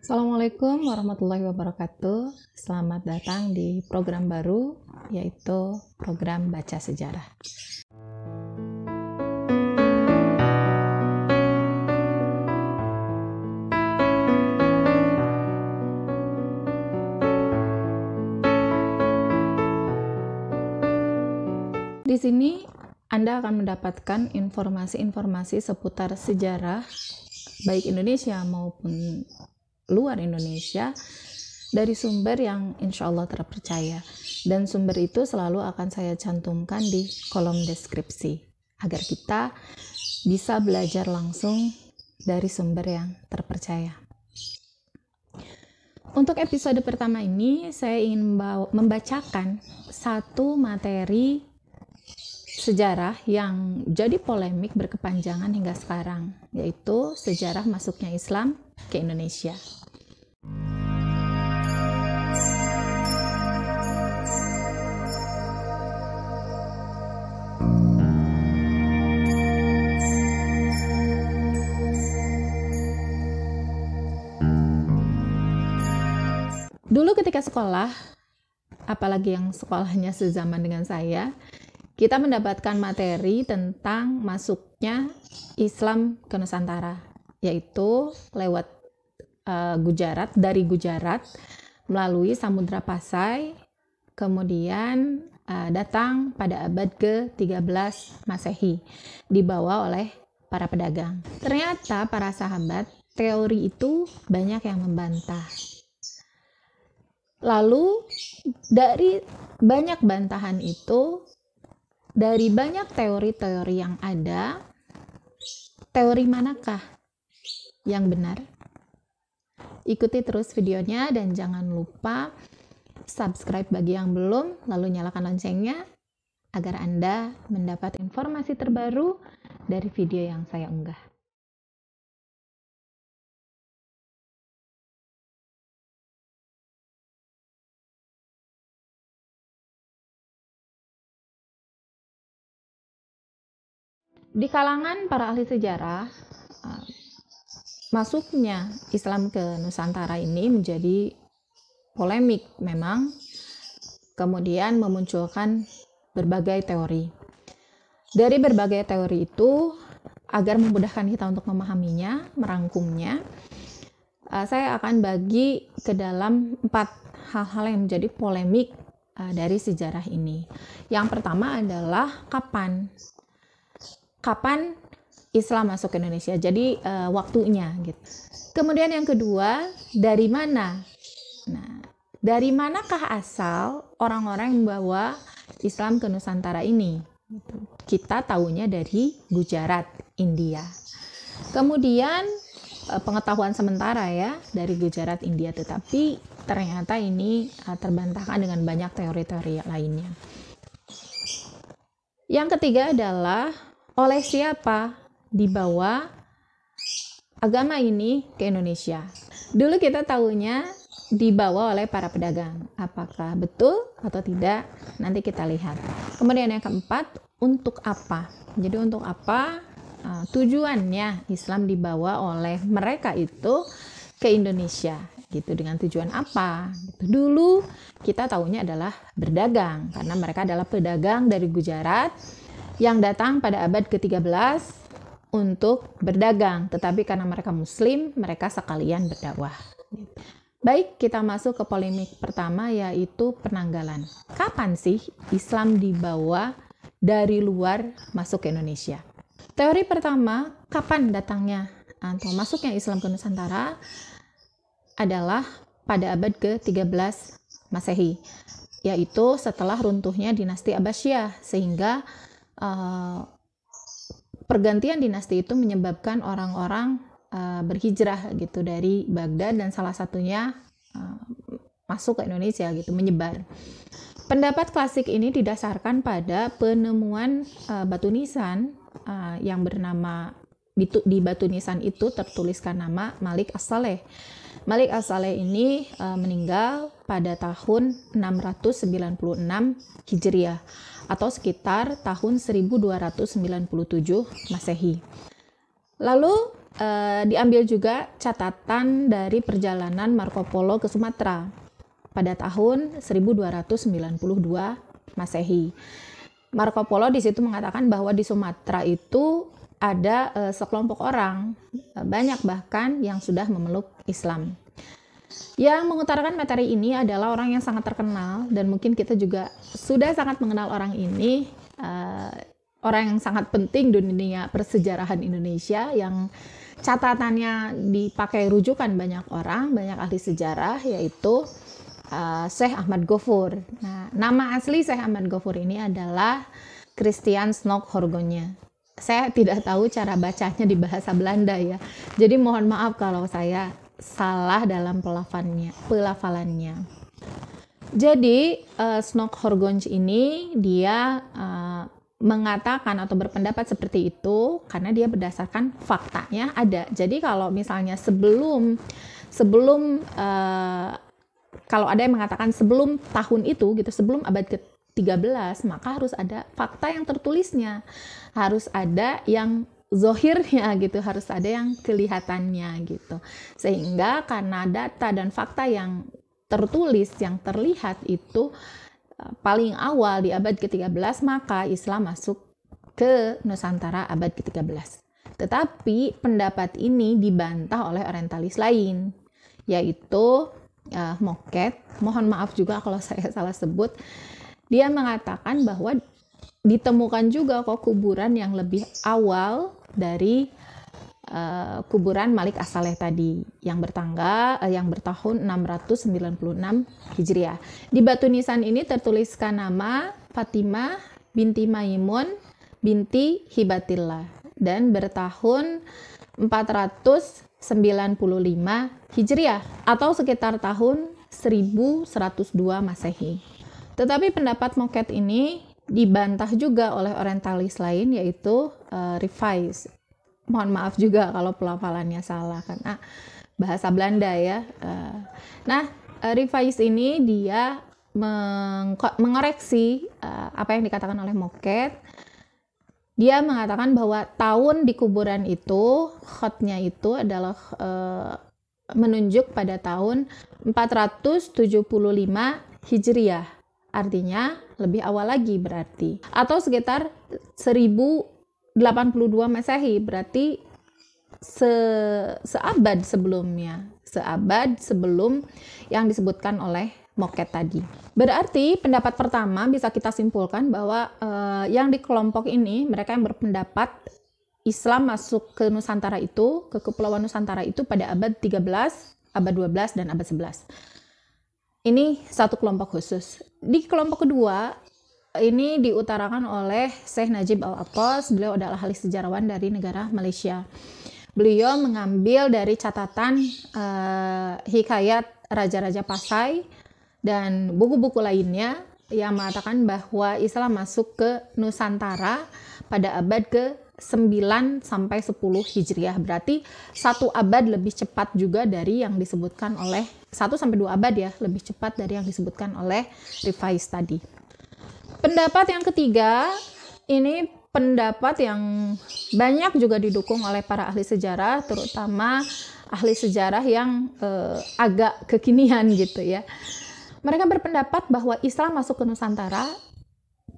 Assalamualaikum warahmatullahi wabarakatuh. Selamat datang di program baru, yaitu program Baca Sejarah. Di sini Anda akan mendapatkan informasi-informasi seputar sejarah, baik Indonesia maupun luar Indonesia, dari sumber yang insya Allah terpercaya. Dan sumber itu selalu akan saya cantumkan di kolom deskripsi, agar kita bisa belajar langsung dari sumber yang terpercaya. Untuk episode pertama ini, saya ingin membacakan satu materi sejarah yang jadi polemik berkepanjangan hingga sekarang, yaitu sejarah masuknya Islam ke Indonesia. Dulu ketika sekolah, apalagi yang sekolahnya sezaman dengan saya, kita mendapatkan materi tentang masuknya Islam ke Nusantara, yaitu lewat Gujarat, dari Gujarat melalui Samudra Pasai, kemudian datang pada abad ke-13 Masehi, dibawa oleh para pedagang. Ternyata para sahabat, teori itu banyak yang membantah. Lalu dari banyak bantahan itu, dari banyak teori-teori yang ada, teori manakah yang benar? Ikuti terus videonya dan jangan lupa subscribe bagi yang belum, lalu nyalakan loncengnya agar Anda mendapat informasi terbaru dari video yang saya unggah. Di kalangan para ahli sejarah, masuknya Islam ke Nusantara ini menjadi polemik memang, kemudian memunculkan berbagai teori. Dari berbagai teori itu, agar memudahkan kita untuk memahaminya, merangkumnya, saya akan bagi ke dalam 4 hal-hal yang menjadi polemik dari sejarah ini. Yang pertama adalah kapan Islam masuk ke Indonesia, jadi waktunya gitu. Kemudian yang kedua, dari mana? Nah, dari manakah asal orang-orang yang membawa Islam ke Nusantara ini? Kita tahunya dari Gujarat, India. Kemudian pengetahuan sementara ya dari Gujarat, India, tetapi ternyata ini terbantahkan dengan banyak teori-teori lainnya. Yang ketiga adalah oleh siapa dibawa agama ini ke Indonesia? Dulu kita tahunya dibawa oleh para pedagang. Apakah betul atau tidak? Nanti kita lihat. Kemudian yang keempat, untuk apa? Jadi untuk apa tujuannya Islam dibawa oleh mereka itu ke Indonesia? Gitu, dengan tujuan apa? Gitu. Dulu kita tahunya adalah berdagang, karena mereka adalah pedagang dari Gujarat yang datang pada abad ke-13 untuk berdagang, tetapi karena mereka muslim, mereka sekalian berdakwah. Baik, kita masuk ke polemik pertama, yaitu penanggalan. Kapan sih Islam dibawa dari luar masuk ke Indonesia? Teori pertama, kapan datangnya atau masuknya Islam ke Nusantara adalah pada abad ke-13 Masehi, yaitu setelah runtuhnya dinasti Abbasiyah, sehingga pergantian dinasti itu menyebabkan orang-orang berhijrah gitu dari Baghdad, dan salah satunya masuk ke Indonesia gitu, menyebar. Pendapat klasik ini didasarkan pada penemuan batu nisan yang bernama, di batu nisan itu tertuliskan nama Malik As-Saleh. Malik As-Saleh ini meninggal pada tahun 696 Hijriah atau sekitar tahun 1297 Masehi. Lalu diambil juga catatan dari perjalanan Marco Polo ke Sumatera pada tahun 1292 Masehi. Marco Polo di situ mengatakan bahwa di Sumatera itu ada sekelompok orang, banyak bahkan yang sudah memeluk Islam. Yang mengutarakan materi ini adalah orang yang sangat terkenal, dan mungkin kita juga sudah sangat mengenal orang ini, orang yang sangat penting di dunia persejarahan Indonesia, yang catatannya dipakai rujukan banyak orang, banyak ahli sejarah, yaitu Syekh Ahmad Gofur. Nah, nama asli Syekh Ahmad Gofur ini adalah Christian Snok Horgonya. Saya tidak tahu cara bacanya di bahasa Belanda ya, jadi mohon maaf kalau saya salah dalam pelafalannya. Jadi Snok Horgonj ini dia mengatakan atau berpendapat seperti itu karena dia berdasarkan faktanya ada. Jadi kalau misalnya sebelum kalau ada yang mengatakan sebelum tahun itu gitu, sebelum abad ke-13, maka harus ada fakta yang tertulisnya, harus ada yang zohirnya gitu, harus ada yang kelihatannya gitu. Sehingga karena data dan fakta yang tertulis, yang terlihat itu paling awal di abad ke-13, maka Islam masuk ke Nusantara abad ke-13. Tetapi pendapat ini dibantah oleh orientalis lain, yaitu Moket. Mohon maaf juga kalau saya salah sebut. Dia mengatakan bahwa ditemukan juga kok kuburan yang lebih awal dari kuburan Malik As-Saleh tadi yang bertahun 696 Hijriah. Di batu nisan ini tertuliskan nama Fatimah binti Maimun binti Hibatillah dan bertahun 495 Hijriah atau sekitar tahun 1102 Masehi. Tetapi pendapat Moket ini dibantah juga oleh orientalis lain, yaitu Rifais. Mohon maaf juga kalau pelafalannya salah karena bahasa Belanda ya. Rifais ini dia mengoreksi apa yang dikatakan oleh Moket. Dia mengatakan bahwa tahun di kuburan itu, khotnya itu adalah menunjuk pada tahun 475 Hijriah. Artinya lebih awal lagi berarti. Atau sekitar 1082 Masehi, berarti seabad sebelumnya. Seabad sebelum yang disebutkan oleh Moket tadi. Berarti pendapat pertama bisa kita simpulkan bahwa yang di kelompok ini, mereka yang berpendapat Islam masuk ke Nusantara itu, ke Kepulauan Nusantara itu pada abad 13, abad 12, dan abad 11. Ini satu kelompok khusus. Di kelompok kedua, ini diutarakan oleh Syekh Najib Al-Attas. Beliau adalah ahli sejarawan dari negara Malaysia. Beliau mengambil dari catatan hikayat Raja-Raja Pasai dan buku-buku lainnya yang mengatakan bahwa Islam masuk ke Nusantara pada abad ke-9 sampai 10 Hijriah. Berarti satu abad lebih cepat juga dari yang disebutkan oleh 1 sampai 2 abad ya, lebih cepat dari yang disebutkan oleh Rifais tadi. Pendapat yang ketiga, ini pendapat yang banyak juga didukung oleh para ahli sejarah, terutama ahli sejarah yang agak kekinian gitu ya. Mereka berpendapat bahwa Islam masuk ke Nusantara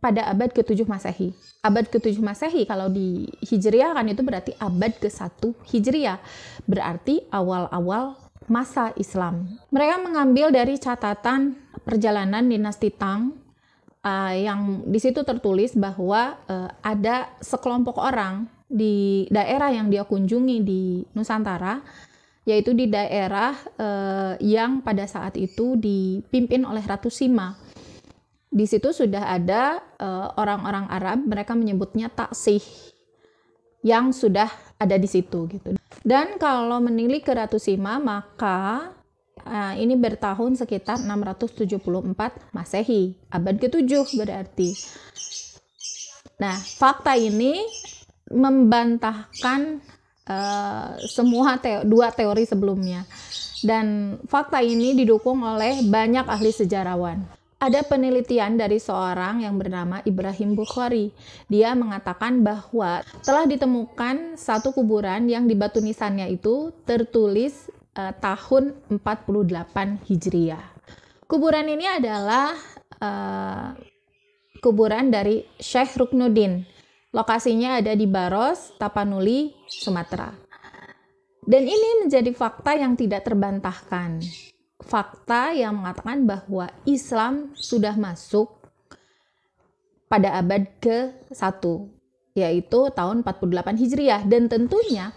pada abad ke-7 Masehi. Abad ke-7 Masehi kalau di Hijriah kan itu berarti abad ke-1 Hijriah. Berarti awal-awal masa Islam. Mereka mengambil dari catatan perjalanan dinasti Tang yang di situ tertulis bahwa ada sekelompok orang di daerah yang dia kunjungi di Nusantara, yaitu di daerah yang pada saat itu dipimpin oleh Ratu Sima. Di situ sudah ada orang-orang Arab, mereka menyebutnya Taksih, yang sudah ada di situ gitu. Dan kalau menilik ke Ratu Sima, maka ini bertahun sekitar 674 Masehi, abad ke-7 berarti. Nah, fakta ini membantahkan semua dua teori sebelumnya. Dan fakta ini didukung oleh banyak ahli sejarawan. ada penelitian dari seorang yang bernama Ibrahim Bukhari. Dia mengatakan bahwa telah ditemukan satu kuburan yang di batu nisannya itu tertulis tahun 48 Hijriah. Kuburan ini adalah kuburan dari Syekh Ruknuddin. Lokasinya ada di Baros, Tapanuli, Sumatera. Dan ini menjadi fakta yang tidak terbantahkan. Fakta yang mengatakan bahwa Islam sudah masuk pada abad ke-1, yaitu tahun 48 Hijriah. Dan tentunya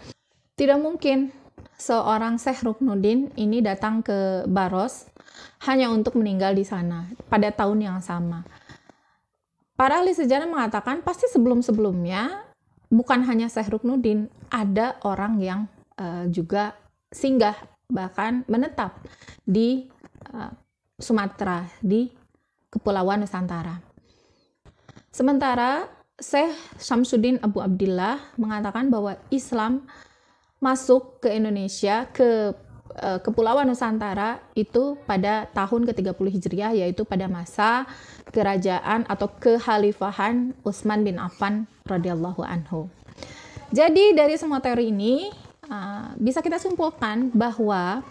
tidak mungkin seorang Syekh Ruknuddin ini datang ke Baros hanya untuk meninggal di sana pada tahun yang sama. Para ahli sejarah mengatakan pasti sebelum-sebelumnya bukan hanya Syekh Ruknuddin, ada orang yang juga singgah bahkan menetap di Sumatera, di Kepulauan Nusantara. Sementara Syekh Syamsuddin Abu Abdillah mengatakan bahwa Islam masuk ke Indonesia, ke Kepulauan Nusantara itu pada tahun ke-30 Hijriah, yaitu pada masa kerajaan atau kekhalifahan Utsman bin Affan radhiyallahu anhu. Jadi dari semua teori ini bisa kita simpulkan bahwa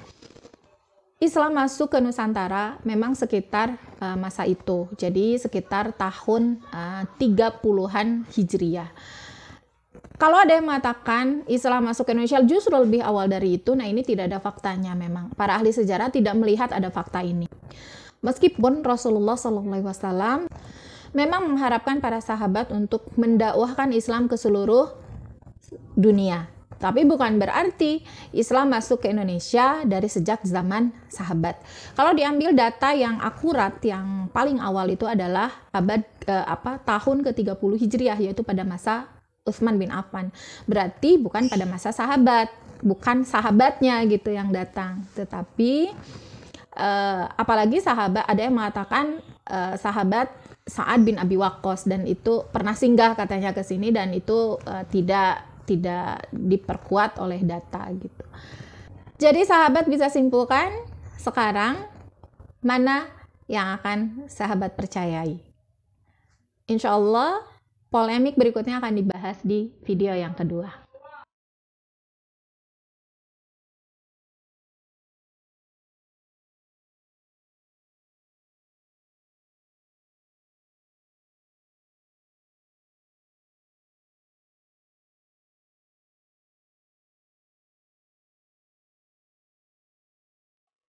Islam masuk ke Nusantara memang sekitar masa itu. Jadi sekitar tahun 30-an Hijriah. Kalau ada yang mengatakan Islam masuk ke Indonesia justru lebih awal dari itu, nah ini tidak ada faktanya memang. Para ahli sejarah tidak melihat ada fakta ini. Meskipun Rasulullah SAW memang mengharapkan para sahabat untuk mendakwahkan Islam ke seluruh dunia. Tapi bukan berarti Islam masuk ke Indonesia dari sejak zaman sahabat. Kalau diambil data yang akurat, yang paling awal itu adalah tahun ke-30 Hijriah, yaitu pada masa Utsman bin Affan. Berarti bukan pada masa sahabat, bukan sahabatnya gitu yang datang. Tetapi apalagi sahabat, ada yang mengatakan sahabat Sa'ad bin Abi Waqqas, dan itu pernah singgah katanya ke sini, dan itu tidak diperkuat oleh data gitu. Jadi sahabat bisa simpulkan sekarang mana yang akan sahabat percayai. Insya Allah polemik berikutnya akan dibahas di video yang kedua.